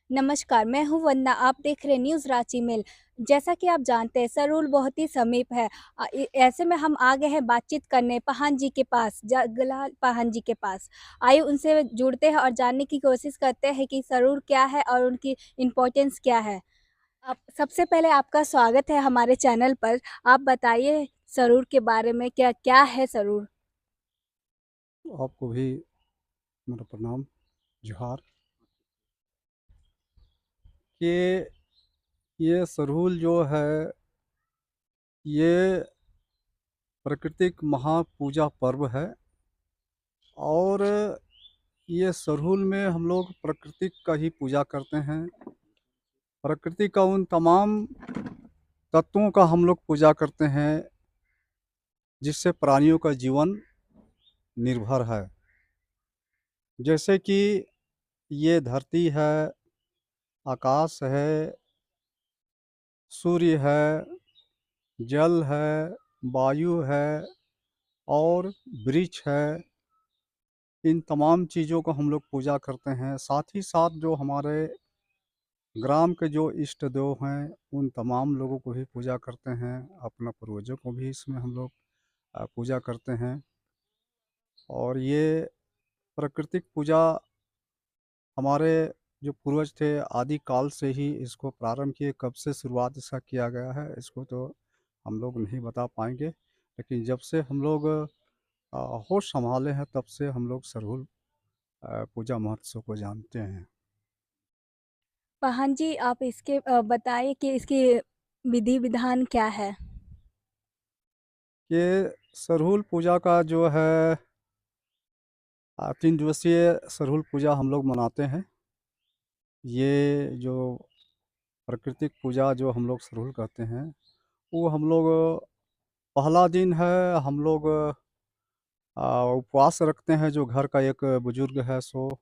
नमस्कार, मैं हूँ वंदना, आप देख रहे हैं न्यूज़ रांची मेल। जैसा कि आप जानते हैं सरूल बहुत ही समीप है। ऐसे में हम आ गए हैं बातचीत करने पाहन जी के पास, जगलाल पाहन जी के पास। आइए उनसे जुड़ते हैं और जानने की कोशिश करते हैं कि सरूल क्या है और उनकी इम्पोर्टेंस क्या है। आप सबसे पहले आपका स्वागत है हमारे चैनल पर। आप बताइए सरूल के बारे में क्या है सरूल? आपको भी मेरा प्रणाम, जोहार। कि ये सरहुल जो है, ये प्राकृतिक महापूजा पर्व है। और ये सरहुल में हम लोग प्रकृति का ही पूजा करते हैं। प्रकृति का उन तमाम तत्वों का हम लोग पूजा करते हैं जिससे प्राणियों का जीवन निर्भर है। जैसे कि ये धरती है, आकाश है, सूर्य है, जल है, वायु है और वृक्ष है। इन तमाम चीज़ों को हम लोग पूजा करते हैं। साथ ही साथ जो हमारे ग्राम के जो इष्ट देव हैं, उन तमाम लोगों को भी पूजा करते हैं। अपना पूर्वजों को भी इसमें हम लोग पूजा करते हैं। और ये प्राकृतिक पूजा हमारे जो पूर्वज थे आदि काल से ही इसको प्रारंभ किए। कब से शुरुआत इसका किया गया है इसको तो हम लोग नहीं बता पाएंगे, लेकिन जब से हम लोग होश संभाले हैं तब से हम लोग सरहुल पूजा महोत्सव को जानते हैं। पाहन जी आप इसके बताइए कि इसकी विधि-विधान क्या है? ये सरहुल पूजा का जो है 3 दिवसीय सरहुल पूजा हम लोग मनाते हैं। ये जो प्राकृतिक पूजा जो हम लोग सरहुल कहते हैं, वो हम लोग पहला दिन है, हम लोग उपवास रखते हैं। जो घर का एक बुजुर्ग है सो,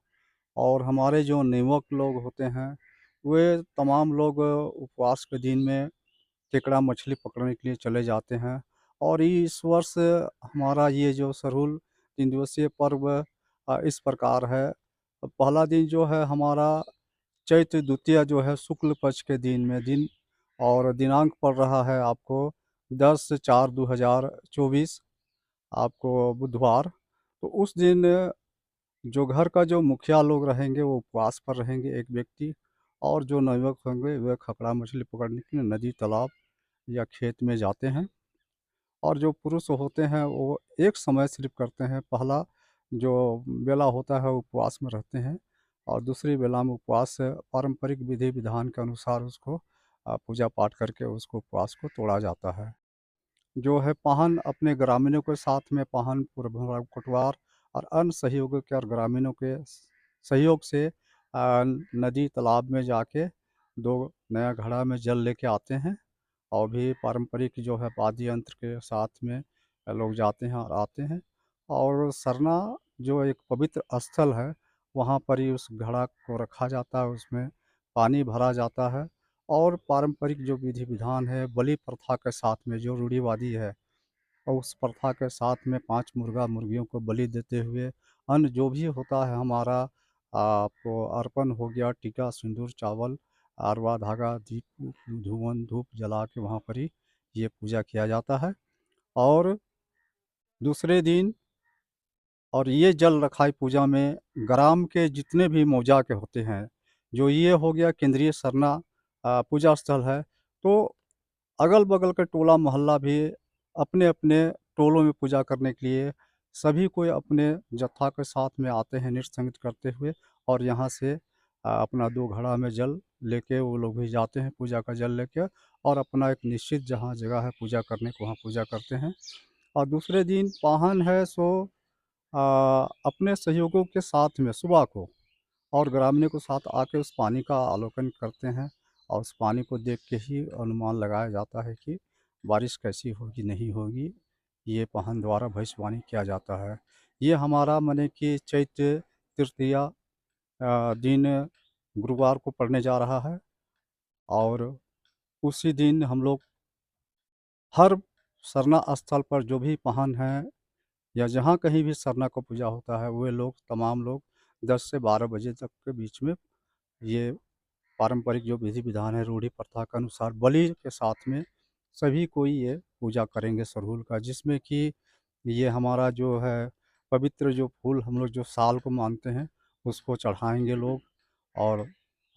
और हमारे जो नेवक लोग होते हैं, वे तमाम लोग उपवास के दिन में केकड़ा मछली पकड़ने के लिए चले जाते हैं। और इस वर्ष हमारा ये जो सरहुल 3 दिवसीय पर्व इस प्रकार है। पहला दिन जो है हमारा चैत्र द्वितीया जो है शुक्ल पक्ष के दिन में दिन, और दिनांक पड़ रहा है आपको 10/4/2024, आपको बुधवार। तो उस दिन जो घर का जो मुखिया लोग रहेंगे वो उपवास पर रहेंगे एक व्यक्ति, और जो नवयुवक होंगे वे खपड़ा मछली पकड़ने के लिए नदी, तालाब या खेत में जाते हैं। और जो पुरुष होते हैं वो एक समय सिर्फ करते हैं। पहला जो बेला होता है उपवास में रहते हैं, और दूसरी बेला में उपवास से पारंपरिक विधि विधान के अनुसार उसको पूजा पाठ करके उसको उपवास को तोड़ा जाता है। जो है पाहन अपने ग्रामीणों के साथ में पाहन पूर्व कोटवार और अन्य सहयोगों के और ग्रामीणों के सहयोग से नदी तालाब में जाके 2 नया घड़ा में जल लेके आते हैं। और भी पारंपरिक जो है वाद्य यंत्र के साथ में लोग जाते हैं और आते हैं। और सरना जो एक पवित्र स्थल है, वहाँ पर ही उस घड़ा को रखा जाता है, उसमें पानी भरा जाता है। और पारंपरिक जो विधि विधान है बलि प्रथा के साथ में जो रूढ़िवादी है, और उस प्रथा के साथ में 5 मुर्गा मुर्गियों को बलि देते हुए अन्न जो भी होता है हमारा आपको अर्पण हो गया, टीका सिंदूर चावल अरवा धागा दीप धूवन धूप जला के वहाँ पर ही ये पूजा किया जाता है। और दूसरे दिन, और ये जल रखाई पूजा में ग्राम के जितने भी मौजा के होते हैं, जो ये हो गया केंद्रीय सरना पूजा स्थल है। तो अगल-बगल के टोला मोहल्ला भी अपने-अपने टोलों में पूजा करने के लिए सभी कोई अपने जत्था के साथ में आते हैं नृत्य संगीत करते हुए। और यहाँ से अपना 2 घड़ा में जल लेके वो लोग भी जाते हैं पूजा का जल लेके, और अपना एक निश्चित जहाँ जगह है पूजा करने को वहाँ पूजा करते हैं। और दूसरे दिन पाहन है सो अपने सहयोगियों के साथ में सुबह को और ग्रामीणों के साथ आके उस पानी का अवलोकन करते हैं। और उस पानी को देख के ही अनुमान लगाया जाता है कि बारिश कैसी होगी नहीं होगी। ये पाहन द्वारा भविष्यवाणी किया जाता है। ये हमारा माने कि चैत्र तृतीया दिन गुरुवार को पड़ने जा रहा है। और उसी दिन हम लोग हर सरना स्थल पर जो भी पाहन हैं या जहाँ कहीं भी सरना को पूजा होता है, वे लोग तमाम लोग 10 से 12 बजे तक के बीच में ये पारंपरिक जो विधि-विधान है, रूढ़ी प्रथा के अनुसार बलि के साथ में सभी कोई ये पूजा करेंगे सरहुल का, जिसमें कि ये हमारा जो है पवित्र जो फूल हम लोग जो साल को मानते हैं, उसको चढ़ाएँगे लोग और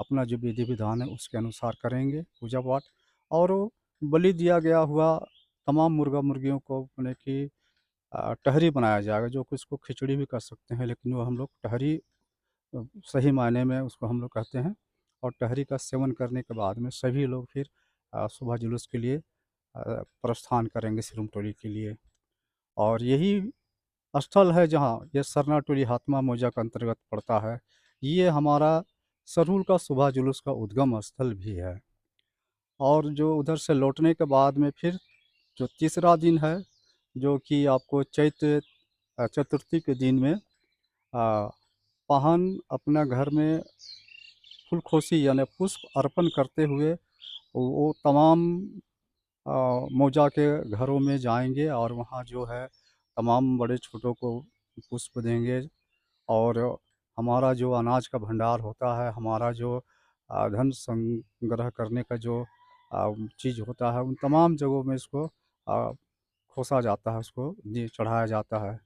अपना जो विधि-विधान है उसके अनुसार करेंगे पूजा-पाठ। और वो बलि दिया गया हुआ तमाम मुर्गा-मुर्गियों को माने कि टहरी बनाया जाएगा, जो कि उसको खिचड़ी भी कर सकते हैं, लेकिन वो हम लोग टहरी सही मायने में उसको हम लोग कहते हैं। और टहरी का सेवन करने के बाद में सभी लोग फिर सुबह जुलूस के लिए प्रस्थान करेंगे सिरुमटोली के लिए। और यही स्थल है जहाँ ये सरनाटोली हातमा मौजा के अंतर्गत पड़ता है। ये हमारा सरहुल का सुबह जुलूस का उद्गम स्थल भी है। और जो उधर से लौटने के बाद में फिर जो तीसरा दिन है, जो कि आपको चैत्र चतुर्थी के दिन में पाहन अपना घर में फूलखोसी यानी पुष्प अर्पण करते हुए वो तमाम मौजा के घरों में जाएँगे और वहाँ जो है तमाम बड़े-छोटों को पुष्प देंगे। और हमारा जो अनाज का भंडार होता है, हमारा जो धन संग्रह करने का जो चीज़ होता है, उन तमाम जगहों में इसको खोसा जाता है, उसको दि चढ़ाया जाता है।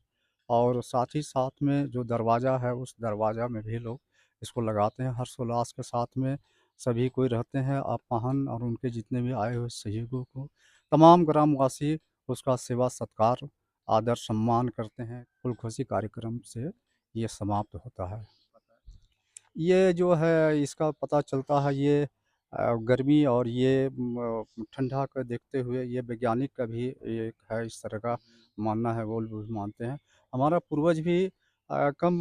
और साथ ही साथ में जो दरवाज़ा है, उस दरवाज़ा में भी लोग इसको लगाते हैं। हर्षोल्लास के साथ में सभी कोई रहते हैं। अपाहन और उनके जितने भी आए हुए सहयोगियों को तमाम ग्रामवासी उसका सेवा-सत्कार, आदर-सम्मान करते हैं। फूलखुशी कार्यक्रम से ये समाप्त होता है। ये जो है इसका पता चलता है ये गर्मी और ये ठंडा को देखते हुए ये वैज्ञानिक का भी एक है इस तरह का मानना है, वो लोग भी मानते हैं। हमारा पूर्वज भी कम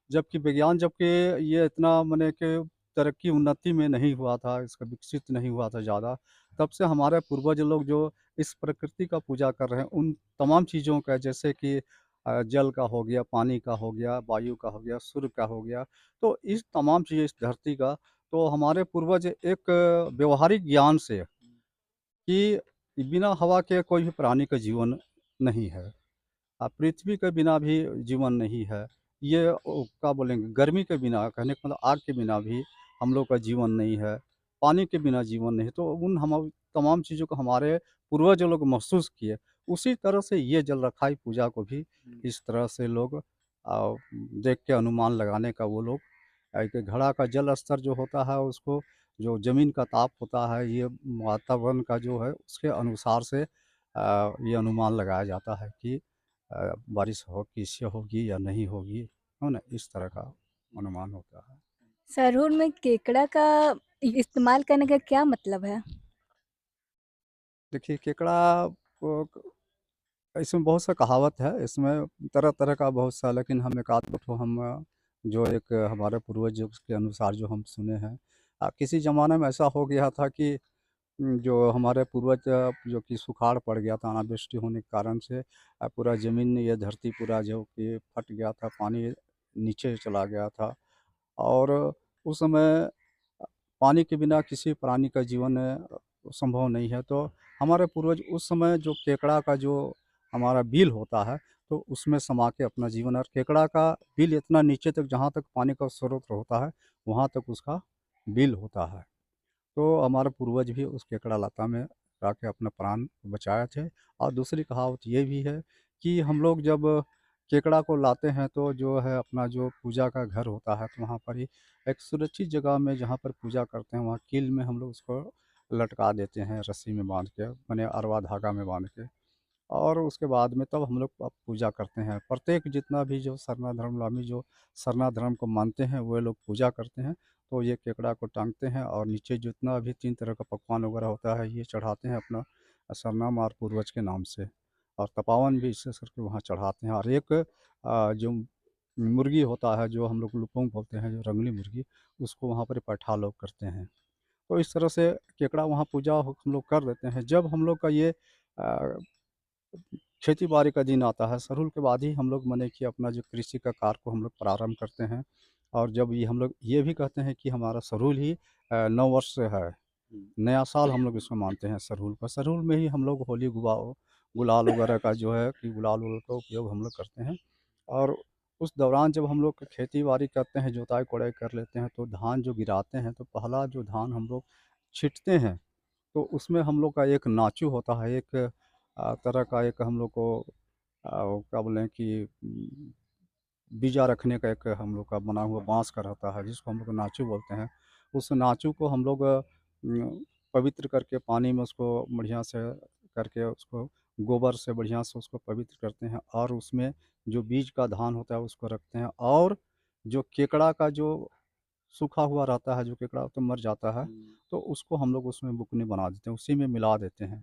जबकि विज्ञान जबकि ये इतना माने कि तरक्की उन्नति में नहीं हुआ था, इसका विकसित नहीं हुआ था ज़्यादा, तब से हमारे पूर्वज लोग जो इस प्रकृति का पूजा कर रहे हैं, उन तमाम चीज़ों का जैसे कि जल का हो गया, पानी का हो गया, वायु का हो गया, सूर्य का हो गया, तो इस तमाम चीज़ें इस धरती का, तो हमारे पूर्वज एक व्यावहारिक ज्ञान से कि बिना हवा के कोई भी प्राणी का जीवन नहीं है। पृथ्वी के बिना भी जीवन नहीं है। ये क्या बोलेंगे गर्मी के बिना कहने का मतलब आग के बिना भी हम लोग का जीवन नहीं है। पानी के बिना जीवन नहीं है। तो उन हम तमाम चीज़ों को हमारे पूर्वज लोग महसूस किए। उसी तरह से ये जल रखाई पूजा को भी इस तरह से लोग देख के अनुमान लगाने का वो लोग कि घड़ा का जल स्तर जो होता है उसको जो ज़मीन का ताप होता है ये वातावरण का जो है उसके अनुसार से ये अनुमान लगाया जाता है कि बारिश हो किससे होगी या नहीं होगी, है ना? इस तरह का अनुमान होता है। सरहुल में केकड़ा का इस्तेमाल करने का क्या मतलब है? देखिए केकड़ा को इसमें बहुत सा कहावत है, इसमें तरह-तरह का बहुत सा लेकिन हम एक आध ठो हम जो एक हमारे पूर्वजों के अनुसार जो हम सुने हैं। किसी ज़माने में ऐसा हो गया था कि जो हमारे पूर्वज जो कि सुखाड़ पड़ गया था, अनावृष्टि होने के कारण से पूरा ज़मीन ये धरती पूरा जो कि फट गया था, पानी नीचे चला गया था। और उस समय पानी के बिना किसी प्राणी का जीवन संभव नहीं है। तो हमारे पूर्वज उस समय जो केकड़ा का जो हमारा बिल होता है, तो उसमें समा के अपना जीवन और केकड़ा का बिल इतना नीचे तक जहाँ तक पानी का स्रोत होता है, वहाँ तक उसका बिल होता है। तो हमारे पूर्वज भी उस केकड़ा लता में जाके अपना प्राण बचाए थे। और दूसरी कहावत ये भी है कि हम लोग जब केकड़ा को लाते हैं तो जो है अपना जो पूजा का घर होता है तो वहाँ पर ही एक सुरक्षित जगह में जहाँ पर पूजा करते हैं वहाँ कील में हम लोग उसको लटका देते हैं रस्सी में बांध के माने अरवा धागा में बांध के। और उसके बाद में तब हम लोग पूजा करते हैं। प्रत्येक जितना भी जो सरना धर्मलामी जो सरना धर्म को मानते हैं, वो लोग पूजा करते हैं, तो ये केकड़ा को टाँगते हैं और नीचे जितना भी 3 तरह का पकवान वगैरह होता है, ये चढ़ाते हैं अपना सरनाम और पूर्वज के नाम से। और तपावन भी विशेष करके वहाँ चढ़ाते हैं। और एक जो मुर्गी होता है, जो हम लोग लुपोंग बोलते हैं, जो रंगली मुर्गी, उसको वहाँ पर पैठा लोग करते हैं। तो इस तरह से केकड़ा वहाँ पूजा हो हम लोग कर देते हैं। जब हम लोग का ये अ खेती-बाड़ी का दिन आता है, सरहुल के बाद ही हम लोग माने कि अपना जो कृषि का कार्य को हम लोग प्रारंभ करते हैं। और जब ये हम लोग ये भी कहते हैं कि हमारा सरहुल ही नववर्ष है, नया साल हम लोग इसको मानते हैं सरहुल का। सरहुल में ही हम लोग होली गुलाल वगैरह का जो है कि गुलाल वुलाल का उपयोग हम लोग करते हैं। और उस दौरान जब हम लोग खेती-बाड़ी करते हैं, जोताई-कोड़ाई कर लेते हैं, तो धान जो गिराते हैं, तो पहला जो धान हम लोग छींटते हैं, तो उसमें हम लोग का एक नाचू होता है, एक तरह का एक हम लोग को वो क्या बोलें कि बीजा रखने का एक हम लोग का बना हुआ बाँस का रहता है, जिसको हम लोग नाचू बोलते हैं। उस नाचू को हम लोग पवित्र करके पानी में उसको बढ़िया से करके उसको गोबर से बढ़िया से उसको पवित्र करते हैं और उसमें जो बीज का धान होता है उसको रखते हैं और जो केकड़ा का जो सूखा हुआ रहता है, जो केकड़ा तो मर जाता है, तो उसको हम लोग उसमें बुकनी बना देते हैं, उसी में मिला देते हैं।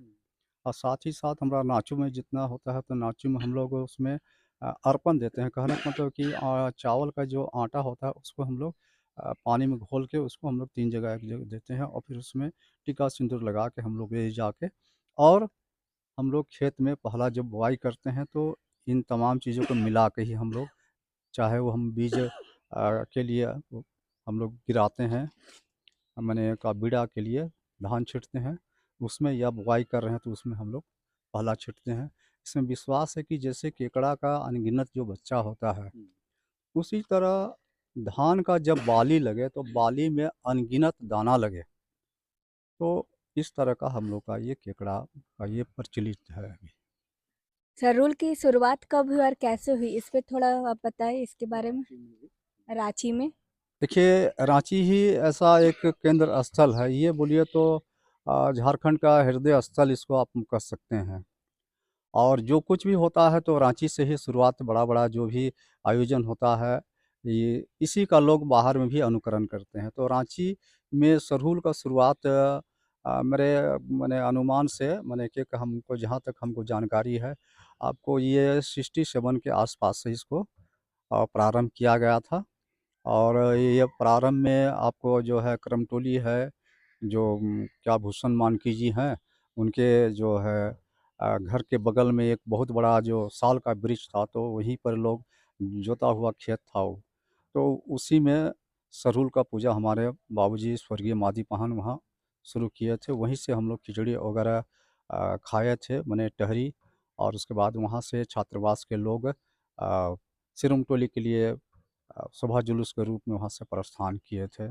और साथ ही साथ हमारा नाचू में जितना होता है, तो नाचू में हम लोग उसमें अर्पण देते हैं। कहने का मतलब कि चावल का जो आटा होता है, उसको हम लोग पानी में घोल के उसको हम लोग 3 जगह एक जगह देते हैं और फिर उसमें टीका सिंदूर लगा के हम लोग ले जाके और हम लोग खेत में पहला जब बुआई करते हैं, तो इन तमाम चीज़ों को मिला के ही हम लोग चाहे वो हम बीज के लिए हम लोग गिराते हैं, माने का बीड़ा के लिए धान छींटते हैं, उसमें या बुआई कर रहे हैं तो उसमें हम लोग पहला छींटते हैं। इसमें विश्वास है कि जैसे केकड़ा का अनगिनत जो बच्चा होता है, उसी तरह धान का जब बाली लगे तो बाली में अनगिनत दाना लगे। तो इस तरह का हम लोग का ये केकड़ा का ये प्रचलित है अभी। सरूल की शुरुआत कब हुई और कैसे हुई? इस पे थोड़ा आप बताएँ इसके बारे में? रांची में? देखिए, रांची ही ऐसा एक केंद्र स्थल है, ये बोलिए तो झारखंड का हृदय स्थल इसको आप कह सकते हैं। और जो कुछ भी होता है तो रांची से ही शुरुआत बड़ा-बड़ा जो भी आयोजन होता है, ये इसी का लोग बाहर में भी अनुकरण करते हैं। तो रांची में सरहुल का शुरुआत मेरे माने अनुमान से माने कि हमको जहाँ तक हमको जानकारी है, आपको ये 67 के आस-पास से इसको प्रारंभ किया गया था। और ये प्रारंभ में आपको जो है करमटोली है, जो क्या भूषण मानकी जी हैं, उनके जो है घर के बगल में एक बहुत बड़ा जो साल का वृक्ष था, तो वहीं पर लोग जोता हुआ खेत था वो। तो उसी में सरहुल का पूजा हमारे बाबूजी स्वर्गीय मादी पाहन वहाँ शुरू किए थे। वहीं से हम लोग खिचड़ी वगैरह खाए थे, माने टहरी और उसके बाद वहाँ से छात्रावास के लोग सिरुमटोली के लिए शोभा जुलूस के रूप में वहाँ से प्रस्थान किए थे।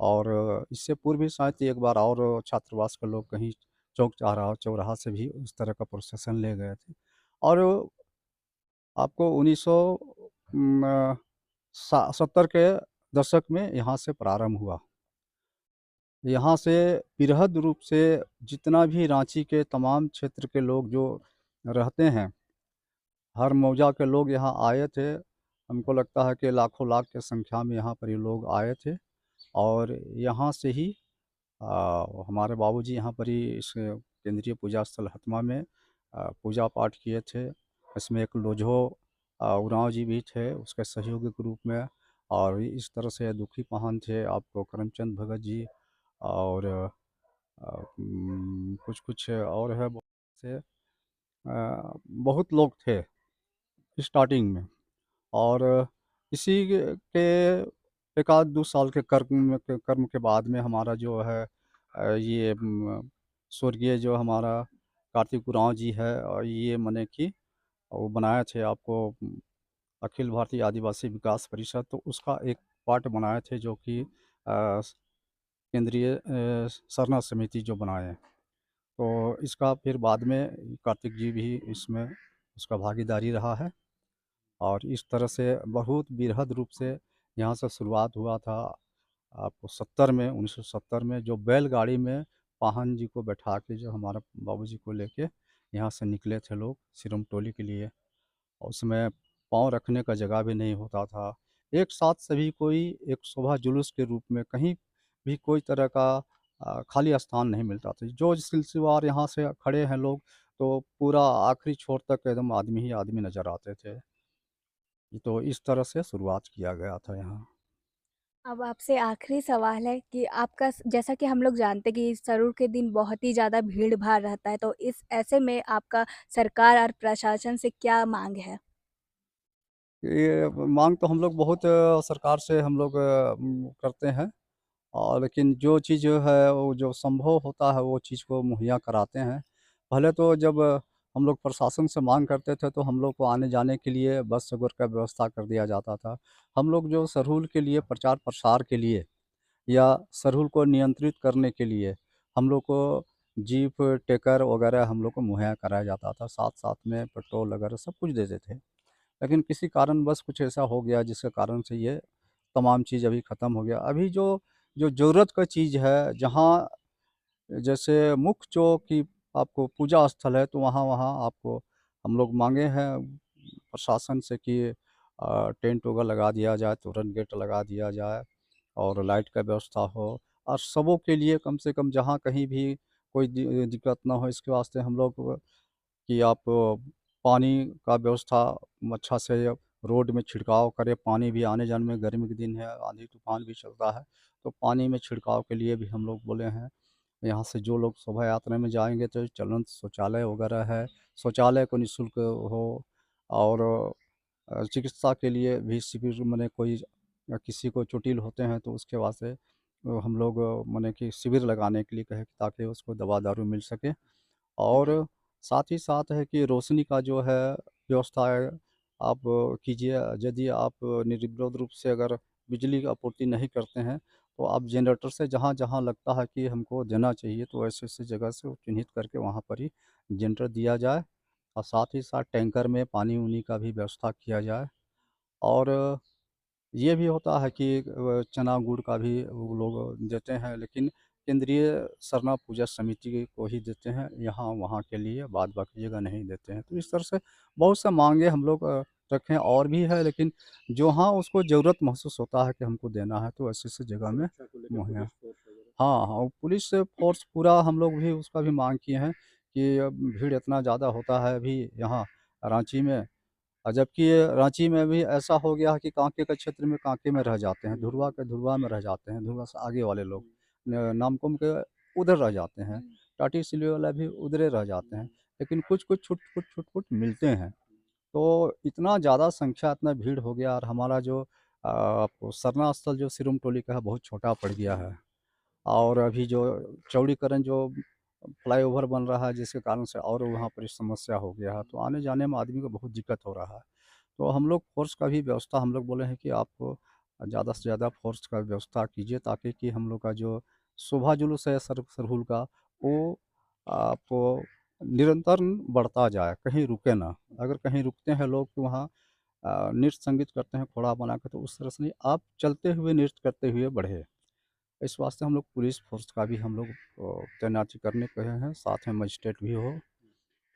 और इससे पूर्व भी शायद एक बार और छात्रावास के लोग कहीं चौक चौराहा चौराहा से भी उस तरह का प्रोसेसन ले गए थे। और आपको 1900 म, 70 के दशक में यहाँ से प्रारंभ हुआ। यहाँ से बृहद रूप से जितना भी रांची के तमाम क्षेत्र के लोग जो रहते हैं, हर मौजा के लोग यहाँ आए थे। हमको लगता है कि लाखों लाख की संख्या में यहाँ पर ये लोग आए थे और यहाँ से ही हमारे बाबूजी यहाँ पर ही इस केंद्रीय पूजा स्थल हतमा में पूजा पाठ किए थे। इसमें एक लोझो उरांव जी भी थे उसके सहयोगी के रूप में और इस तरह से दुखी पाहन थे, आपको करमचंद भगत जी और कुछ-कुछ और है बहुत से बहुत लोग थे स्टार्टिंग में। और इसी के 1 आध 2 साल के कर्म के बाद में हमारा जो है ये स्वर्गीय जो हमारा कार्तिक उरांव जी है और ये माने कि वो बनाए थे आपको अखिल भारतीय आदिवासी विकास परिषद, तो उसका एक पार्ट बनाए थे जो कि केंद्रीय सरना समिति जो बनाए हैं। तो इसका फिर बाद में कार्तिक जी भी इसमें उसका भागीदारी रहा है। और इस तरह से बहुत बृहद रूप से यहाँ से शुरुआत हुआ था। आपको 70 में 1970 में जो बैलगाड़ी में पाहन जी को बैठा के जो हमारा बाबूजी को लेके यहाँ से निकले थे लोग सिरमटोली के लिए। और उसमें पाँव रखने का जगह भी नहीं होता था। एक साथ सभी कोई एक शोभा जुलूस के रूप में कहीं भी कोई तरह का खाली स्थान नहीं मिलता था। जो सिलसिलेवार यहाँ से खड़े हैं लोग, तो पूरा आखिरी छोर तक एकदम आदमी ही आदमी नज़र आते थे। तो इस तरह से शुरुआत किया गया था यहाँ। अब आपसे आखिरी सवाल है कि आपका जैसा कि हम लोग जानते हैं कि सरूर के दिन बहुत ही ज़्यादा भीड़-भाड़ रहता है, तो इस ऐसे में आपका सरकार और प्रशासन से क्या माँग है? ये माँग तो हम लोग बहुत सरकार से हम लोग करते हैं और लेकिन जो चीज़ है वो जो संभव होता है वो चीज़ को मुहैया कराते हैं। पहले तो जब हम लोग प्रशासन से मांग करते थे तो हम लोग को आने-जाने के लिए बस वगैरह का व्यवस्था कर दिया जाता था। हम लोग जो सरहुल के लिए प्रचार-प्रसार के लिए या सरहुल को नियंत्रित करने के लिए हम लोग को जीप, टेकर वगैरह हम लोग को मुहैया कराया जाता था। साथ-साथ में पेट्रोल वगैरह सब कुछ देते थे। लेकिन किसी कारणवश कुछ ऐसा हो गया जिसके कारण से ये तमाम चीज़ अभी ख़त्म हो गया। अभी जो जो ज़रूरत का चीज़ है, जहाँ जैसे मुख्य जो कि आपको पूजा स्थल है, तो वहाँ आपको हम लोग माँगे हैं प्रशासन से कि टेंट वगैरह लगा दिया जाए, तोरण गेट लगा दिया जाए और लाइट का व्यवस्था हो और सबों के लिए कम से कम जहाँ कहीं भी कोई दिक्कत ना हो, इसके वास्ते हम लोग कि आप पानी का व्यवस्था अच्छा से रोड में छिड़काव करें। पानी भी आने-जाने में गर्मी के दिन है, आंधी-तूफ़ान भी चलता है, तो पानी में छिड़काव के लिए भी हम लोग बोले हैं। यहाँ से जो लोग शोभा यात्रा में जाएँगे तो चलंत शौचालय वगैरह है, शौचालय को निःशुल्क हो और चिकित्सा के लिए भी शिविर मने कोई किसी को चोटिल होते हैं तो उसके वास्ते हम लोग मने कि शिविर लगाने के लिए कहे ताकि उसको दवा दारू मिल सके। और साथ ही साथ है कि रोशनी का जो है व्यवस्था है आप कीजिए। यदि आप निर्विरोध रूप से अगर बिजली की आपूर्ति नहीं करते हैं, तो आप जनरेटर से जहाँ-जहाँ लगता है कि हमको देना चाहिए, तो ऐसे-ऐसे जगह से वो चिन्हित करके वहाँ पर ही जनरेटर दिया जाए और साथ ही साथ टैंकर में पानी-वानी का भी व्यवस्था किया जाए। और ये भी होता है कि चना गुड़ का भी वो लोग देते हैं, लेकिन केंद्रीय सरना पूजा समिति को ही देते हैं, यहाँ-वहाँ के लिए बाद-बाकी जगह नहीं देते हैं। तो इस तरह से बहुत सा माँगे हम लोग रखे हैं और भी है, लेकिन जहाँ उसको ज़रूरत महसूस होता है कि हमको देना है, तो ऐसे-ऐसे जगह में मुहैया हाँ, हाँ, पुलिस फ़ोर्स पूरा हम लोग भी उसका भी माँग किए हैं कि अब भीड़ इतना ज़्यादा होता है अभी यहाँ रांची में। जबकि रांची में भी ऐसा हो गया है कि कांके के क्षेत्र में कांके में रह जाते हैं, धुरवा के धुरवा में रह जाते हैं, धुरवा से आगे वाले लोग। नामकुम के उधर रह जाते हैं, टाटी सिल्वे वाला भी उधरे रह जाते हैं, लेकिन कुछ-कुछ छुट-पुट मिलते हैं। तो इतना ज़्यादा संख्या, इतना भीड़ हो गया और हमारा जो आपको सरना स्थल जो सिरुम टोली का है, बहुत छोटा पड़ गया है। और अभी जो चौड़ीकरण जो फ्लाईओवर बन रहा है जिसके कारण से और वहाँ पर समस्या हो गया है, तो आने-जाने में आदमी को बहुत दिक्कत हो रहा है। तो हम लोग फ़ोर्स का भी व्यवस्था हम लोग बोले हैं कि आप ज़्यादा से ज़्यादा फ़ोर्स का व्यवस्था कीजिए ताकि कि हम लोग का जो शोभा जुलूस है सरहुल का, वो आपको निरंतर बढ़ता जाए, कहीं रुके ना। अगर कहीं रुकते हैं लोग तो वहाँ नृत्य संगीत करते हैं खोड़ा बना के, तो उस तरह से नहीं, आप चलते हुए नृत्य करते हुए बढ़े। इस वास्ते हम लोग पुलिस फ़ोर्स का भी हम लोग तैनाती करने कहे हैं, साथ में मजिस्ट्रेट भी हो।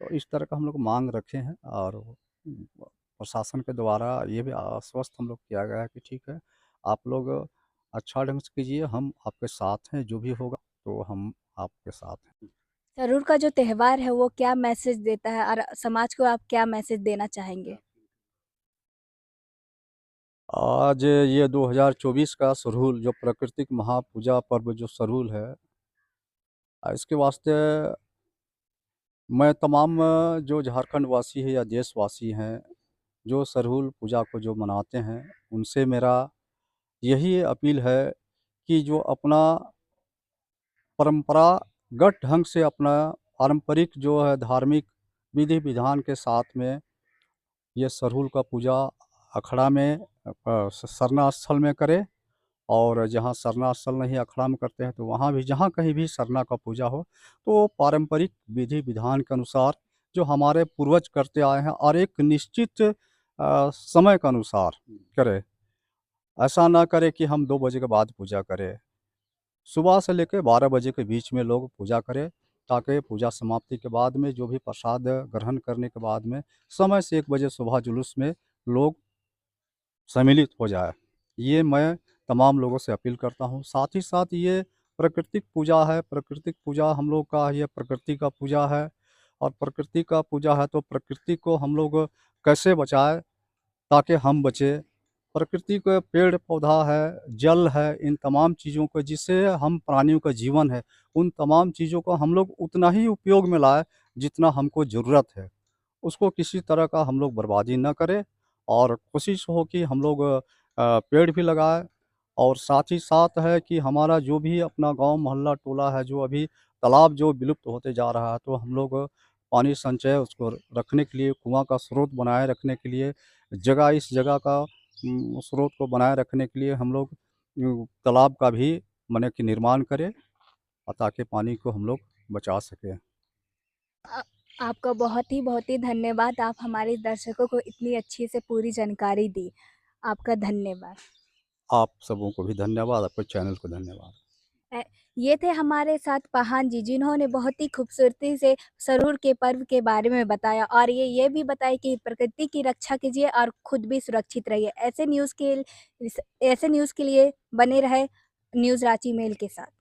तो इस तरह का हम लोग माँग रखे हैं और प्रशासन के द्वारा ये भी आश्वस्त हम लोग किया गया है कि ठीक है, आप लोग अच्छा ढंग से कीजिए, हम आपके साथ हैं, जो भी होगा तो हम आपके साथ हैं। ज़रूर का जो त्योहार है वो क्या मैसेज देता है और समाज को आप क्या मैसेज देना चाहेंगे? आज ये 2024 का सरहुल जो प्राकृतिक महापूजा पर्व जो सरहुल है, इसके वास्ते मैं तमाम जो झारखंड वासी है या देशवासी हैं, जो सरहुल पूजा को जो मनाते हैं, उनसे मेरा यही अपील है कि जो अपना परंपरागत ढंग से अपना पारंपरिक जो है धार्मिक विधि-विधान के साथ में ये सरहुल का पूजा अखाड़ा में सरना स्थल में करें और जहाँ सरना स्थल नहीं अखाड़ा में करते हैं तो वहाँ भी जहाँ कहीं भी सरना का पूजा हो, तो पारंपरिक विधि-विधान के अनुसार जो हमारे पूर्वज करते आए हैं और एक निश्चित समय के अनुसार करें। ऐसा ना करें कि हम 2 बजे के बाद पूजा करें। सुबह से लेके 12 बजे के बीच में लोग पूजा करें, ताकि पूजा समाप्ति के बाद में जो भी प्रसाद ग्रहण करने के बाद में समय से 1 बजे सुबह जुलूस में लोग सम्मिलित हो जाए। ये मैं तमाम लोगों से अपील करता हूँ। साथ ही साथ ये प्राकृतिक पूजा है, प्राकृतिक पूजा हम लोग का ये प्रकृति का पूजा है और प्रकृति का पूजा है तो प्रकृति को हम लोग कैसे बचाएँ ताकि हम बचें। प्रकृति के पेड़-पौधा है, जल है, इन तमाम चीज़ों को जिससे हम प्राणियों का जीवन है, उन तमाम चीज़ों को हम लोग उतना ही उपयोग में लाएँ, जितना हमको ज़रूरत है। उसको किसी तरह का हम लोग बर्बादी ना करें और कोशिश हो कि हम लोग पेड़ भी लगाएँ और साथ ही साथ है कि हमारा जो भी अपना गाँव, मोहल्ला, टोला है, जो अभी तालाब जो विलुप्त होते जा रहा है, तो हम लोग पानी संचय उसको रखने के लिए, कुआँ का स्रोत बनाए रखने के लिए, जगह इस जगह का स्रोत को बनाए रखने के लिए हम लोग तालाब का भी माने कि निर्माण करें ताकि पानी को हम लोग बचा सकें। अ, आपका बहुत ही धन्यवाद। आप हमारे दर्शकों को इतनी अच्छी से पूरी जानकारी दी। आपका धन्यवाद। आप सबों को भी धन्यवाद, आपके चैनल को धन्यवाद। अ, ये थे हमारे साथ पहान जी, जिन्होंने बहुत ही खूबसूरती से सरूर के पर्व के बारे में बताया और ये भी बताया कि प्रकृति की रक्षा कीजिए और खुद भी सुरक्षित रहिए। ऐसे न्यूज़ के लिए बने रहे न्यूज़ रांची मेल के साथ।